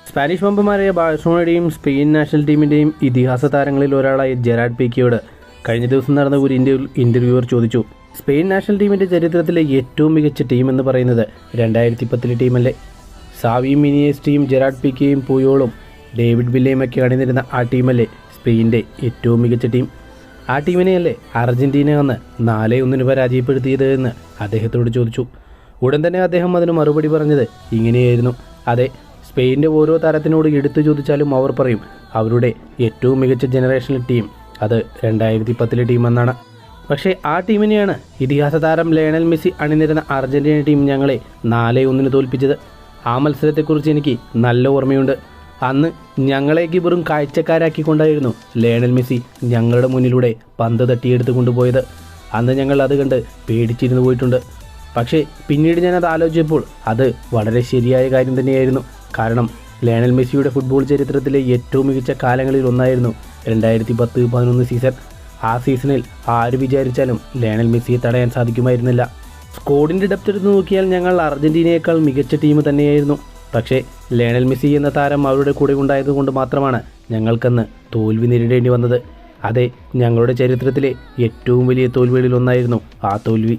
Spanish വമ്പന്മാരായ ബാഴ്സലോണയുടെയും Spain national ടീമിൻ്റെയും ഇതിഹാസ താരങ്ങളിൽ ഒരാളായ ജെറാർഡ് പീക്കെയോട് കഴിഞ്ഞ ദിവസം നടന്ന ഒരു ഇൻ്റർവ്യൂവർ ചോദിച്ചു, സ്പെയിൻ നാഷണൽ ടീമിൻ്റെ ചരിത്രത്തിലെ ഏറ്റവും മികച്ച ടീം എന്ന് പറയുന്നത് 2010 ടീമല്ലേ? സാവിയും മിനിയേസ്റ്റയും ജെറാർഡ് പീക്കെയും പുയോളും ഡേവിഡ് വില്ലയുമൊക്കെ അണിനിരുന്ന ആ ടീമല്ലേ സ്പെയിൻ്റെ ഏറ്റവും മികച്ച ടീം? ആ ടീമിനെയല്ലേ അർജൻറ്റീന അന്ന് 4-1 പരാജയപ്പെടുത്തിയത് എന്ന് അദ്ദേഹത്തോട് ചോദിച്ചു. ഉടൻ തന്നെ അദ്ദേഹം അതിന് മറുപടി പറഞ്ഞത് ഇങ്ങനെയായിരുന്നു, അതെ, സ്പെയിൻ്റെ ഓരോ താരത്തിനോട് എടുത്തു ചോദിച്ചാലും അവർ പറയും അവരുടെ ഏറ്റവും മികച്ച ജനറേഷണൽ ടീം അത് 2010 ടീമെന്നാണ്. പക്ഷേ ആ ടീമിനെയാണ് ഇതിഹാസ താരം ലയണൽ മെസ്സി അണിനിരുന്ന അർജൻറ്റീന ടീം ഞങ്ങളെ 4-1 തോൽപ്പിച്ചത്. ആ മത്സരത്തെക്കുറിച്ച് എനിക്ക് നല്ല ഓർമ്മയുണ്ട്. അന്ന് ഞങ്ങളേക്ക് വെറും കാഴ്ചക്കാരാക്കിക്കൊണ്ടായിരുന്നു ലയണൽ മെസ്സി ഞങ്ങളുടെ മുന്നിലൂടെ പന്ത് തട്ടിയെടുത്ത് കൊണ്ടുപോയത്. അന്ന് ഞങ്ങൾ അത് കണ്ട് പേടിച്ചിരുന്നു പോയിട്ടുണ്ട്. പക്ഷേ പിന്നീട് ഞാനത് ആലോചിച്ചപ്പോൾ അത് വളരെ ശരിയായ കാര്യം തന്നെയായിരുന്നു. കാരണം ലയണൽ മെസ്സിയുടെ ഫുട്ബോൾ ചരിത്രത്തിലെ ഏറ്റവും മികച്ച കാലങ്ങളിൽ ഒന്നായിരുന്നു 2010-11 സീസൺ. ആ സീസണിൽ ആര് വിചാരിച്ചാലും ലയണൽ മെസ്സിയെ തടയാൻ സാധിക്കുമായിരുന്നില്ല. സ്ക്വാഡിൻ്റെ ഡെപ്ത് എടുത്ത് നോക്കിയാൽ ഞങ്ങൾ അർജൻറ്റീനയേക്കാൾ മികച്ച ടീം തന്നെയായിരുന്നു. പക്ഷേ ലയണൽ മെസ്സി എന്ന താരം അവരുടെ കൂടെ ഉണ്ടായതുകൊണ്ട് മാത്രമാണ് ഞങ്ങൾക്കന്ന് തോൽവി നേരിടേണ്ടി വന്നത്. അതെ, ഞങ്ങളുടെ ചരിത്രത്തിലെ ഏറ്റവും വലിയ തോൽവികളിൽ ഒന്നായിരുന്നു ആ തോൽവി.